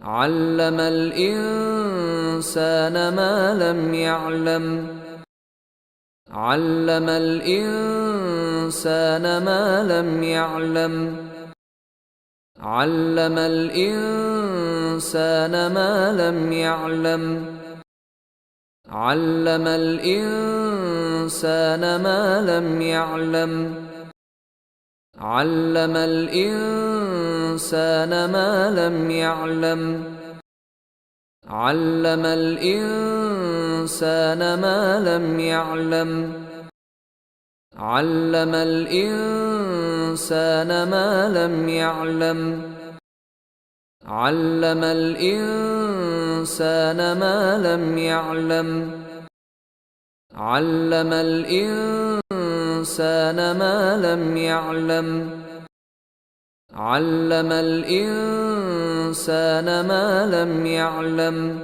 علم الإنسان ما لم يعلم علم الإنسان ما لم يعلم علم الإنسان ما لم يعلم علم الإنسان ما لم يعلم علم الإنسان ما لم يعلم علم الإنسان ما لم يعلم علم الإنسان ما لم يعلم علم الإنسان ما لم يعلم علم الإنسان ما لم يعلم علم الإنسان ما لم يعلم